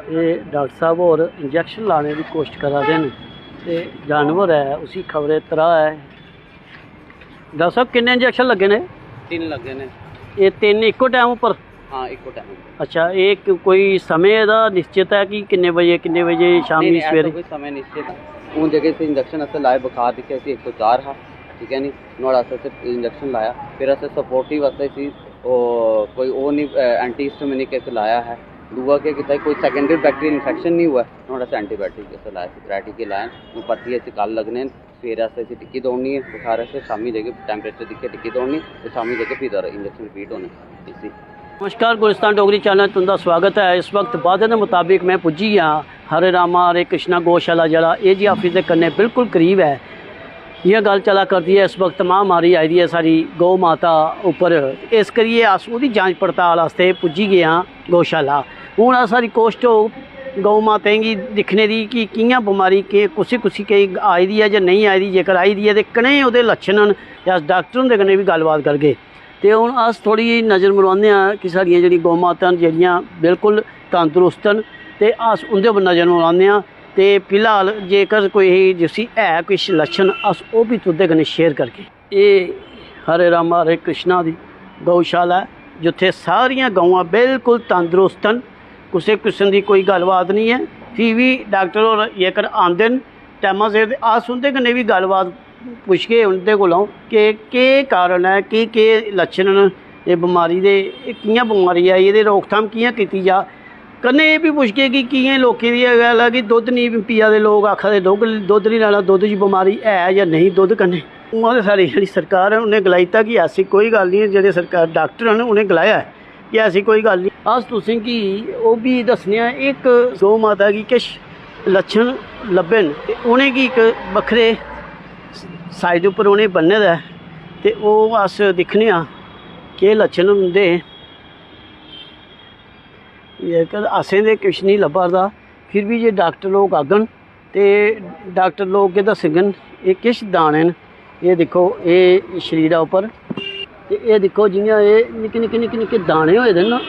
ये डॉक्टर साहब और इंजैक्शन लाने की कोशिश करा दे ते जानवर है उसी खबरे तरह है। डॉक्टर साहब किन्ने इंजैक्शन लगे ने? 3 लगे ने। ये 3 इक्को टाइम उपर? हाँ इक्को टाइम। अच्छा, एक कोई समय दा निश्चित है कि किन्ने बजे शामी सवेरे? कोई समय निश्चित है। उन जगह से इंजैक्शन असें लाए, बुखार दिखे सी 104 हा, ठीक है नी, नुआढ़े आस्तै इंजैक्शन लाया। फिर असें सपोर्टिव वास्ते सी कोई वो नहीं एंटी हिस्टामिनिक इस लाया है। दूआ क्या किया, कोई सैकेंडरी बैक्टीरियल इन्फेक्शन नहीं हुआ, नुआढ़े आस्तै एंटीबायोटिक इस लाया सी, 3 टीके लाए। पर्ची असें कल लगने, सवेरे आस्तै असें टिक्की दौड़नी है, बुखार आस्तै शामी जाके टैंपरेचर दिक्खे टिक्की दौड़नी ते शामी जाके फिर इंजैक्शन रिपीट होने इसी। नमस्कार, गुलिस्तान डोगरी चैनल तुंदा स्वागत है। इस वक्त वादे के मुताबिक मैं पुज्जी हाँ हरे रामा हरे कृष्णा गौशाला जरा एजी ऑफिस के कन्ने बिल्कुल करीब है। यह गल चला करती है इस वक्त महामारी आई दी है सारी गौ माता उपर, इस करिए अस उहदी जांच पड़ताल वास्ते पुज्जी गए हाँ गौशाला। हुण अस सारी कोशिश गौ माताएं गी दिक्खने दी कि कियां बमारी के कुसी केई आई दी है जां नहीं आई दी, जेकर आई दी है तो कनेह् ओहदे लक्षण न, ते अस डॉक्टर हुंदे कन्नै भी गलबात करगे। तो हुण अस थोड़ी नज़र मरवाने हैं कि साड़ियां जेहड़ी गौ माता न जेहड़ियां बिल्कुल तंदरुस्त न, ते अस उंदे पर नज़र मरवाने हैं। तो फिलहाल जेकर कोई जिसी है कुछ लक्षण अस वो भी तुंदे कन्नै शेयर करगे। ये हरे रामा हरे कृष्णा दी गौशाला है जिथे सारियां गौआं बिल्कुल तंदरुस्त न, किसी किस्म की कोई गलबात नहीं है। फ्ही भी डॉक्टर होर जेकर आंदे न टाइमा सिर अस उंदे कन्नै भी गलबात पुछगे उंदे कोलों कि केह् कारण है, केह् लक्षण न ये बमारी दे, कियां बमारी आई, ये रोकथाम कियां कीती जा। कन्नै ये भी पुछगे कि कियां लोकें दी गल है कि दुद्ध नहीं पिया दे, लोग आखा दे दुद्ध नहीं लैना, दुद्ध च बमारी है या नहीं दुद्ध कन्नै। उ'आं ते सारी जेह्ड़ी सरकार है उन्हें गलाई दित्ता कि ऐसी कोई गल नहीं, जेह्ड़े सरकार डॉक्टर न उन्हें गलाया है कि ऐसी कोई गल नहीं। अस तुसें गी ओह् भी दस्सने आं, एक गौ माता गी किश लक्षण लब्भे न ते उ'नें गी इक बक्खरे साइड उप्पर उ'नें बन्ने दा ऐ, ते ओह् अस दिक्खने आं केह् लक्षण होंदे। जेकर असें ते किश नहीं लब्भा दा, फिर भी जे डॉक्टर लोग आगन ते डॉक्टर लोग के दस्सगन। ये किश दाने न, ये दिक्खो ये शरीरा उपर, ते ये दिक्खो जियां ये निक्के दाने होए दे न,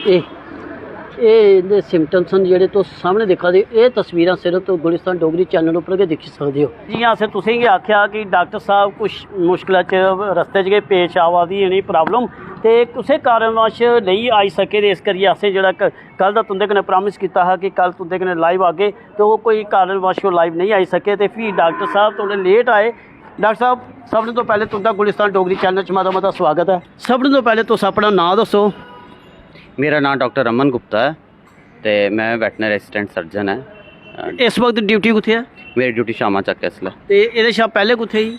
ये सिम्पटम्स न जेह्ड़े तुस सामने दिक्खा दे। ये तस्वीरां सिर्फ तो गुलिस्तान डोगरी चैनल उपर गै दिक्खी सकदे हो। जियां असें तुसें गी आखेआ कि डॉक्टर साहब कुछ मुश्कलां च रस्ते च गै पेश आवा दी इ'नें प्रॉब्लम, ते कुसै कारणवश नहीं आई सके, ते इस करियै असें जेह्ड़ा कल दा तुंदे कन्नै प्रॉमिस कीता हा कि कल तुंदे कन्नै लाइव आगे, तो वो कोई कारणवश ओह् लाइव नहीं आई सके, ते फ्ही डॉक्टर साहब थोड़े लेट आए। डॉक्टर साहब सबने तो पहले तुंदा गुलिस्तान डोगरी चैनल च मता स्वागत है। सबने तो पहले तुस अपना नाम दस्सो। मेरा नाम डॉक्टर रमन गुप्ता है, तो मैं वैटनरी असिस्टेंट सर्जन है। इस वक्त ड्यूटी कुत्थे है? मेरी ड्यूटी शामा चक्क इसलै। ते एह्दे शा पैह्ले कुत्थे ही?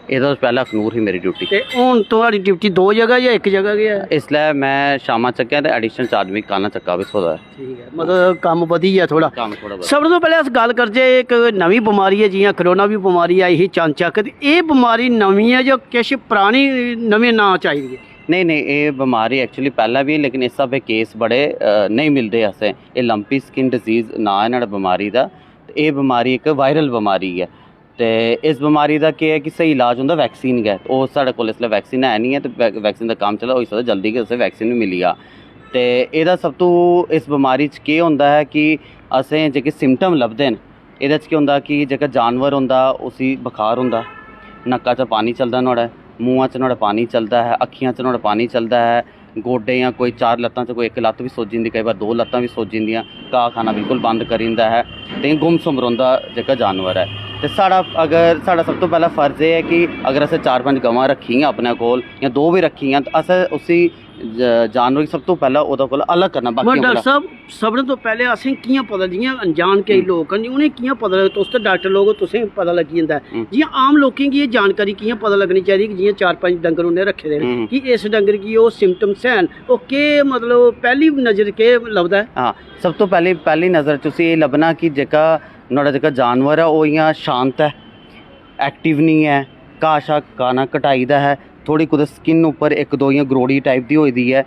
एह्दे पहले अखनूर ही मेरी ड्यूटी। ते हुण तुहाड़ी ड्यूटी 2 जगह या 1 जगह गै है? इसलै मैं शामा चक्क है ते एडिशनल चार्ज मिगी काना चक्का बी थोड़ा है। ठीक है, मतलब कम्म बधी गया थोड़ा। कम्म थोड़ा बधी। सब तो पहले अस गल करजे, एक नवी बमारी है जियां करोना भी बमारी आई ही चानचक, ते एह् बमारी नवीं है जां किश परानी नमें नां च आई दी है? नहीं ये बीमारी एक्चुअली पहला भी है, लेकिन इस सब केस बड़े नहीं मिलते असें। ये लंपी स्किन डिजीज़ ना है न्हाड़ा बमारी दा। ये बीमारी एक वायरल बीमारी है, तो इस बीमारी का क्या है कि सही इलाज होंदा वैक्सीन गै। वो साढ़े कोल इसलै वैक्सीन है नहीं है, तो वैक्सीन का काम चला होई सकदा जल्दी गै उसे वैक्सीन भी मिली जा। तो एह्दा सब तो इस बीमारी च केह् होंदा है कि असें जेह्के सिम्पटम लभदे न, एह्दे च केह् होंदा कि जेह्का जानवर होंदा उसी बुखार होंदा, नक्का च पानी चलदा नुआढ़े, मूँहा च नुआढ़े पानी चलदा है, अक्खियां च नुआढ़े पानी चलदा है, गोडे या कोई 4 लत्तां च कोई 1 लत्त भी सोजी जंदी, कई बार 2 लत्तां भी सोजी जंदियां, घाह खाना बिल्कुल बंद करी दिंदा है, ते गुमसुम रौंह्दा जेह्का जानवर है। तो साढ़ा सब तो पहला फर्ज ये है कि अगर असें 4-5 गवां रखी अपने कोल या 2 भी रखी, तो असें उसी जानवर सब तो पहला ओह्दे कोला अलग करना। बाकी डॉक्टर साहब सबने तो पहले असें कियां पता, जियां अनजान केईं लोग न उ'नें कियां पता लगदा, तुस ते डॉक्टर लोग तुसें पता लगी जंदा है, जियां आम लोकें गी एह् जानकारी कियां पता लगनी चाहिदी कि जियां 4-5 डंगर उ'नें रखे दे न कि इस डंगर गी ओह् सिम्पटम्स हैन, ओह् केह् मतलब पैह्ली नज़र केह् लभदा है? हाँ, सब तो पहली नज़र च उसी एह् लब्भना कि जेह्का नुआढ़ा जेह्का जानवर है ओह् इ'यां शांत है, एक्टिव नहीं है, घाह शा खाना घटाई दा है, थोड़ी कुदै स्किन उपर 1-2 इ'यां गरोड़ी टाइप दी होई दी है,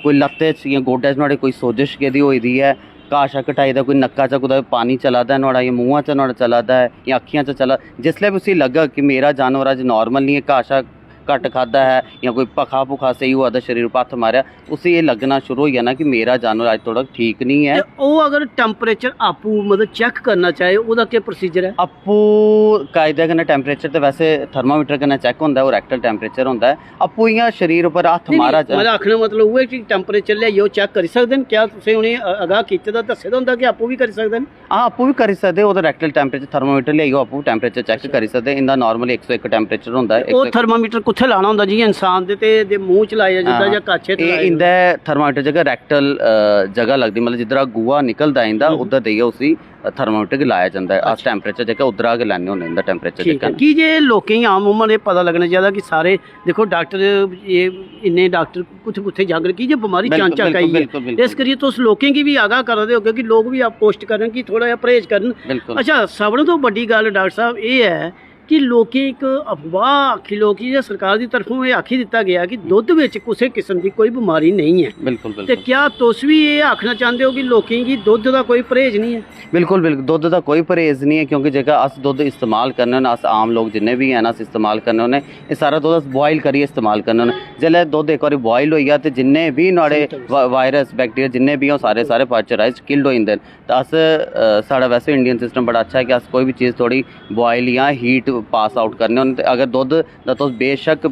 कोई लत्ते च या गोडे च नुआढ़े कोई सोजिश गेदी होई दी है, घाह शा घटाई दा, कोई नक्का च कुदै पानी चला दा नुआढ़ा, या मूँहा च नुआढ़े चला दा है, या अक्खियां च चला। जिसलै भी उसी लग्गा कि मेरा जानवर अज नॉर्मल नहीं है, घाह शा घट खादा है या कोई भखा भुखा सही हुआ था शरीर पर हथ मारिया उसे ये लगना शुरू हो जाना कि मेरा जानवर आज थोड़ा ठीक नहीं है। ते ओह् अगर टेंपरेचर आपू मतलब चेक करना चाहे ओह्दा केह् प्रोसीजर है? आपू कायदे कन्नै टेंपरेचर तो वैसे थर्मामीटर कन्नै चेक होंदा है, वो रैक्टल टेंपरेचर होंदा है। आपू इयां शरीर पर हत्थ मारा जाए मेरा आखने दा मतलब उ'ऐ कि टेंपरेचर लेआइयै चेक करी सकदे न? क्या तुसें उ'नें अगाह कीते दा दस्से दा होंदा कि आपू भी करी सकदे न? हाँ आपू भी करी सकदे, ओह्दा रैक्टल टेंपरेचर थर्मामीटर लेआइयै आपू टेंपरेचर चेक करी सकदे। इंदा नॉर्मली 101 टेंपरेचर होंदा है। ओह् थर्मामीटर कुत्थे लाना होंदा जि'यां इंसान दे मूंह च लाया जिद्दां जां काछे ते लाया? इंदा थर्मामीटर जगह रैक्टल जगह लगदी मतलब जिद्धरा गुआ निकलदा इंदा उधर देइयै उसी थर्मामीटर गी लाया जांदा है। अस टेंपरेचर जेह्का उद्धरा गै लैने होन्ने इंदा टेंपरेचर ठीक जेह्का। है कि जे लोकें गी आम उमर एह् पता लग्गना चाहिदा कि सारे देखो डॉक्टर एह् इन्ने डॉक्टर कुत्थे कुत्थे जाङन कि जे बमारी चांचक आई है, इस करियै तुस लोकें गी भी आगाह करा दे होगे कि लोग भी आप पोस्ट करन कि थोड़ा जिहा परहेज करन। अच्छा सभनें तो बड्डी गल्ल डॉक्टर साहब एह् है कि लोकें एक अफवाह आखी लो कि सरकार की तरफों ये आखी दिता गया कि दुद्ध विच कुसै किस्म की कोई बीमारी नहीं है। बिल्कुल ते क्या तुस भी ये आखना चाहते हो कि लोकें गी दुद्ध दा कोई परहेज नहीं है? बिल्कुल बिल्कुल दुद्ध दा कोई परहेज नहीं है, क्योंकि जेकर अस दुद्ध इस्तेमाल करने होन्ने, अस आम लोग जिन्ने भी हैं अस इस्तेमाल करने होन्ने, ये सारा दुद्ध अस बॉयल करियै इस्तेमाल करने होन्ने। जेल्लै दुद्ध एक बारी बॉयल होई जा ते जिन्ने भी नुआढ़े वायरस बैक्टीरिया जिन्ने भी हैं सारे सारे पास्चराइज किल्ड होई जंदे न। ते अस साढ़ा वैसे इंडियन सिस्टम बड़ा अच्छा है कि अस कोई भी चीज़ थोड़ी बॉयल या हीट पास आउट करने होन्ने। ते अगर दुद्ध दा तुस बेशक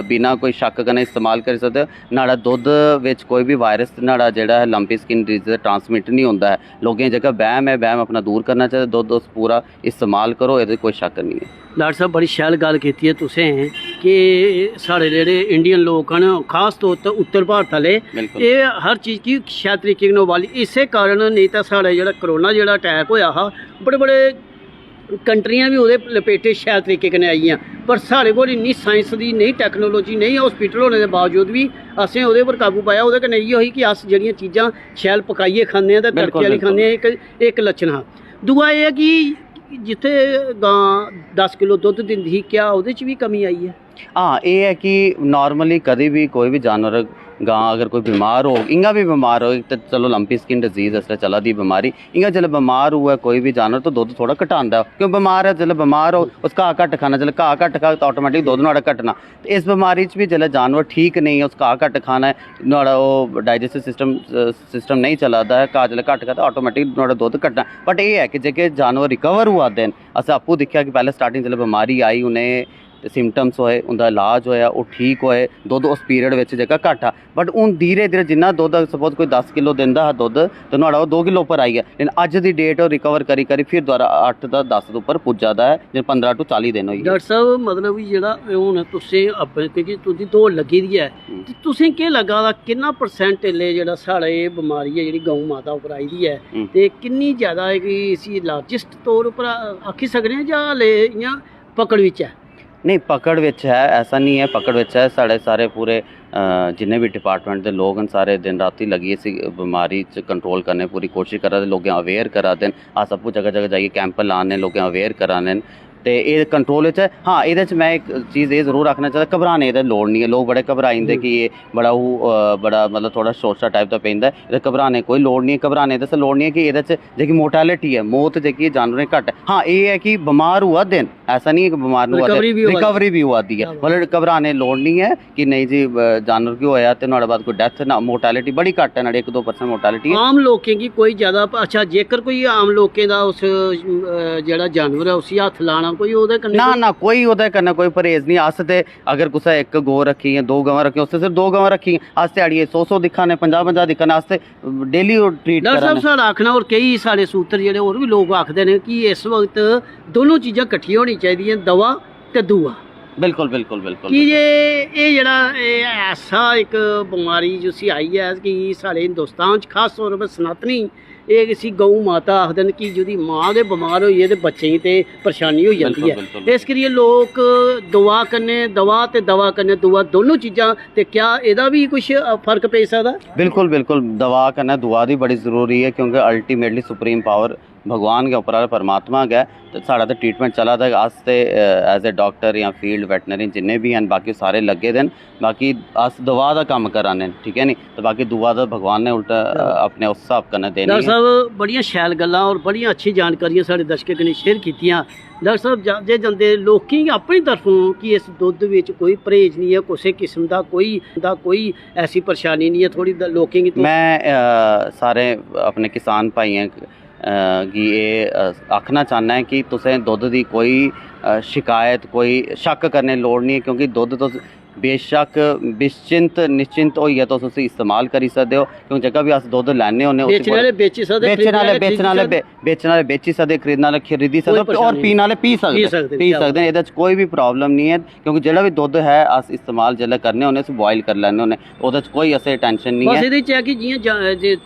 बिना कोई शक कन्नै इस्तेमाल करी सकदे हो। नुआढ़ा दुद्ध विच कोई भी वायरस नुआढ़ा जेह्ड़ा है लंपी स्किन डिजीज ट्रांसमिट नहीं होंदा है। लोकें जेह्का बैम है बैम अपना दूर करना चाहिए, दुद्ध उस पूरा इस्तेमाल करो, एह्दे कोई शक नहीं है। डॉक्टर साहब बड़ी शैल गल कीती है तुसें कि साढ़े जेह्ड़े इंडियन लोग न खास तौर पर उत्तर भारत आह्ले एह् हर चीज़ की शैल तरीके कन्नै उबाली इस्सै कारण नहीं तां साढ़े जेह्ड़ा करोना जेह्ड़ा अटैक होया हा बड़े बड़े कंट्रियां भी ओह्दे लपेटे शैल तरीके कन्नै आइयां, पर साढ़े कोल इन्नी साइंस दी नहीं टेक्नोलॉजी नहीं हॉस्पिटल होने दे बावजूद भी असें ओह्दे पर काबू पाया। ओह्दे कन्नै इ'यै होई कि अस जेह्ड़ियां चीज़ां शैल पकाइयै खाने आं ते तड़के आह्ली खाने आं, इक लक्षण हा। दूआ एह् है कि जित्थे गां 10 किलो दुद्ध दिंदी ही क्या ओह्दे च भी कमी आई है? हाँ ये है कि नॉर्मली कभी भी कोई भी जानवर गां अगर कोई बीमार हो इ'यां भी बीमार हो तो चलो लंपी स्किन डिजीज इसलै चला दी बीमारी इ'यां जेल्लै बीमार हुआ कोई भी जानवर तो दुद्ध थोड़ा घटांदा क्यों बीमार है जेल्लै बीमार हो उस घाह घट्ट खाना जेल्लै घाह घट्ट खा तो ऑटोमेटिक दुद्ध नुआढ़ा घटना। ते इस बीमारी च भी जेल्लै जानवर ठीक नहीं है उस घाह घट्ट खाना है नुआढ़ा ओह् डाइजेस्टिव सिस्टम नहीं चला दा है घाह जेल्लै घट्ट खा तो ऑटोमेटिक नुआढ़ा दुद्ध घटना। बट ये है कि जेह्के जानवर रिकवर होआ दे न असें आपूं दिक्खेआ कि पैह्ले स्टार्टिंग जेल्लै बीमारी आई उ'नें सिम्पटम्स होए उंदा इलाज होया ओह् ठीक होए दुद्ध उस पीरियड बिच जेह्का घट्ट हा। बट हून धीरे धीरे जिन्ना दुद्ध सपोज कोई 10 किलो दिंदा हा दुद्ध ते नुआढ़ा ओह् 2 किलो उप्पर आई गेआ, लेकिन अज्ज दी डेट ओह् रिकवर करी करी फिर दोबारा 8 दा 10 दे उप्पर पुज्जा दा है जि'यां 15 टू 40 दिन होई गे। डॉक्टर साहब मतलब जेह्ड़ा हून तुसें अपने क्योंकि तुंदी दौड़ लग्गी दी है ते तुसें केह् लग्गा दा किन्ना परसेंट एल्ले जेह्ड़ा साढ़ा एह् बमारी है जेह्ड़ी गौ माता उप्पर आई दी है ते किन्नी ज़्यादा है कि इसी लार्जेस्ट तौर उप्पर आखी सकने जां हले इ'यां पकड़ विच है? नहीं पकड़ विच है ऐसा नहीं है, पकड़ विच है। साढ़े सारे पूरे जिन्ने भी डिपार्टमेंट के लोग न सारे दिन राती लगी इस बीमारी च कंट्रोल करने पूरी कोशिश करा दे, लोगें अवेयर करा दे। अस आपूं जगह जगह जाइए कैंप लाने लोगें अवेयर कराने ते एह् कंट्रोल विच है। हाँ एह्दे च मैं एक चीज़ एह् जरूर आखना चाहिदा घबराने दी लोड़ नहीं है। लोग बड़े घबराई जंदे कि एह् बड़ा मतलब थोड़ा सोचा टाइप दा पैंदा है, घबराने कोई लोड़ नहीं है। घबराने दी लोड़ नहीं है कि एह्दे च जेह्की मोर्टैलिटी है मौत जेह्की जानवरें घट्ट। हाँ एह् है कि बमार होआ दे न ऐसा नहीं है कि बमार होआ दे रिकवरी भी होआ दी है, मतलब घबराने लोड़ नहीं है कि नहीं जी जानवर की होया ते नुआढ़े बाद कोई डेथ ना मोर्टैलिटी बड़ी घट्ट है नुआढ़ी 1-2% मोर्टैलिटी है। आम लोकें की कोई ज़्यादा अच्छा जेकर कोई आम लोकें दा उस जेह्ड़ा जानवर है उसी हत्थ लाना कोई ओह्दे कन्नै ना कोई ओह्दे कन्नै कोई परहेज नहीं। अस ते अगर कुसै एक गौ रखी या 2 गवां रखी उससे सिर्फ 2 गवां रखी अस ध्याड़िये 100 दिक्खा ने 50 दिक्खा ने अस ते डेली ट्रीट डॉक्टर साहब साढ़ा आखना और कई साढ़े सूत्र जेह्ड़े होर भी लोग आखदे ने कि इस वक्त दोनों चीज़ां कट्ठियां होनी चाहिदियां दवा ते दूआ। बिल्कुल बिल्कुल बिल्कुल कि ये जेह्ड़ा ऐसा एक बमारी जिसी आई है कि साढ़े हिंदुस्तान च खास तौर पर सनातनी एह् इसी गौ माता आखदे न कि जेह्दी मां गै बमार होई है ते बच्चें गी ते परेशानी होई जंदी है। इस करियै लोग दवा ते दवा कन्नै दुआ दोनों चीज़ां ते क्या एह्दा भी कुछ फर्क पेई सकदा? बिल्कुल बिल्कुल दवा कन्नै दुआ दी बड़ी ज़रूरी है क्योंकि अल्टीमेटली सुप्रीम पावर भगवान के उप्पर परमात्मा गै ते साढ़ा तो ट्रीटमेंट चला दा अस ते एज ए डॉक्टर या फील्ड वैटनरी जिन्ने भी हैं बाकी सारे लगे दे न बाकी अस दवा दा कम्म करा ने ठीक है नी तो बाकी दुआ दा भगवान ने उल्टा अपने उस हिसाब कन्नै देनी डॉक्टर साहब बड़ियां शैल गल्लां और बड़ियां अच्छी जानकारियां साढ़े दर्शकें कन्नै शेयर कीतियां डॉक्टर साहब जांदे जंदे लोकें गी अपनी तरफों कि इस दुद्ध विच कोई परहेज नहीं है कुसै किस्म दा कोई ऐसी परेशानी नहीं है थोड़ी लोकें गी मैं सारे अपने किसान भाइयों गी एह् आखना चाहना है कि तुसें दुद्ध दी कोई शिकायत कोई शक करने दी लोड़ नहीं है क्योंकि दुद्ध तुस बेशक निश्चिंत होइयै तुस उसी इस्तेमाल करी सकदे हो क्योंकि जेह्का भी अस दुद्ध लैने होन्ने बेचने आह्ले बेची सकदे बेचने आह्ले बेची सकदे खरीदने आह्ले खरीदी सकदे और पीने आह्ले पी सकदे एह्दे च कोई भी प्रॉब्लम नहीं है क्योंकि जेह्ड़ा भी दुद्ध है अस इस्तेमाल जेल्लै करने होन्ने उसी बॉयल करी लैने होन्ने ओह्दे च कोई असें टेंशन नहीं है बस एह्दे च है कि जियां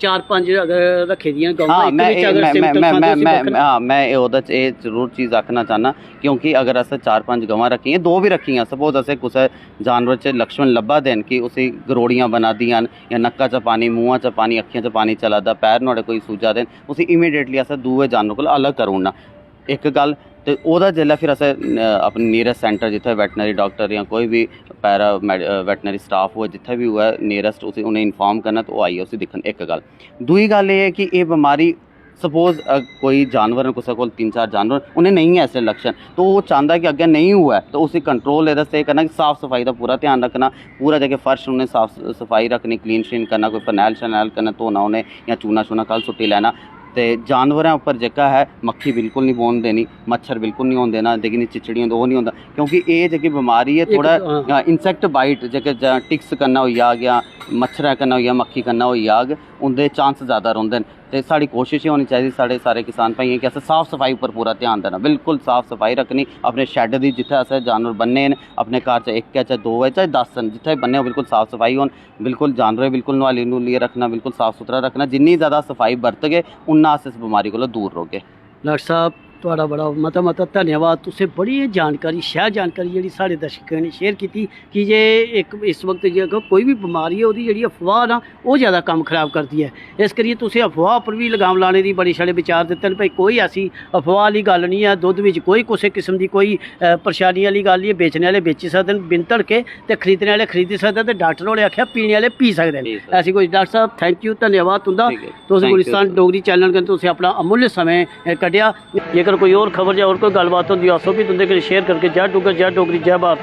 4-5 अगर रखे दियां गौवां हाँ मैं ओह्दे च एह् जरूर चीज़ आखना चाहना क्योंकि अगर असें 4-5 गवां रखियां दो भी रखियां सपोज असें कुसै जानवर च लक्ष्मण लब्भा देन कि उसी गरोड़ियां बना दियां या नक्का च पानी मूंहा च पानी अक्खियां च पानी चला दा पैर नुआढ़े कोई सूजा देन उसी इमीडिएटली असें दूए जानवर कोला अलग करी ओड़ना इक गल्ल ते ओह्दा जेल्लै फिर असें अपने नियरेस्ट सेंटर जित्थै वैटनरी डॉक्टर या कोई भी पैरा वैटनरी स्टाफ होए जित्थै भी होऐ नियरेस्ट उसी उ'नेंगी इन्फॉर्म करना ते ओह् आइयै उसी दिक्खन इक गल्ल दूई गल्ल एह् है कि एह् बमारी सपोज कोई जानवर है कुसै कोल 3-4 जानवर उन्हें नहीं है ऐसे लक्षण तो वो चाहता है कि अग्गें नहीं हुआ है तो उसी कंट्रोल एह्दे आस्तै करना कि साफ सफाई का पूरा ध्यान रखना पूरा जगह फर्श उन्हें साफ सफाई रखनी क्लीन श्लीन करना कोई फरनैल शरनैल कन्नै धोना उन्हें या चूना शूना कल सुट्टी लैना ते जानवरें उप्पर जेह्का है मक्खी बिल्कुल नहीं बौन देनी मच्छर बिल्कुल नहीं होन देना लेकिन चिचड़ी होंदा ओह् नहीं होंदा क्योंकि एह् जेह्की बमारी है थोड़ा इंसैक्ट बाइट जेह्के टिक्स कन्नै होई जाग या मच्छरै कन्नै होई जाग मक्खी कन्नै होई जाग उंदे चांस ज़्यादा रौंह्दे न ते साढ़ी कोशिश होनी चाहिए साढ़े सारे किसान भाइयों कि असें साफ सफाई पर पूरा ध्यान देना बिल्कुल साफ सफाई रखनी अपने शैड दी जित्थै असें जानवर बन्ने न अपने घर च इक है चाहे 2 है चाहे 10 न जित्थै बन्ने हो बिल्कुल साफ सफाई होन बिल्कुल जानवर बिल्कुल नुहाली नुहलियै रखना बिल्कुल साफ सुथरा रखना जिन्नी ज़्यादा सफाई बरतगे उन्ना अस इस बमारी कोला दूर रौह्गे डॉक्टर साहब ਤੁਹਾਡਾ बड़ा मता धन्यवाद तुसें बड़ी जानकारी शैल जानकारी जी साढ़े दर्शकों ने शेयर की कि जे एक इस वक्त जो कोई भी बीमारी है वो जी अफवाह ना वो ज़्यादा काम खराब करती है इस करिए तुसें अफवाह पर भी लगाम लाने की बड़े सारे विचार दिते हैं भाई कोई ऐसी अफवाह वाली गल नहीं है दुद्ध में कोई किसी किस्म की कोई परेशानी वाली गल नहीं है बेचने वाले बेची सकते हैं बिन धड़के तो खरीदने वाले खरीदी सकते हैं डॉक्टर होरें आख्या पीने वाले पी सकते हैं ऐसी कोई डॉक्टर साहब थैंक यू धन्यवाद तुंदा तुस गुलिस्तान डोगरी चैनल कन्नै तुसें अपना अमूल्य समय कड्ढिया जेकर कोई और खबर या और कोई गलबात होंदी अस भी तुंदे कन्नै शेयर करके जय डुग्गर जय डोगरी जय भारत।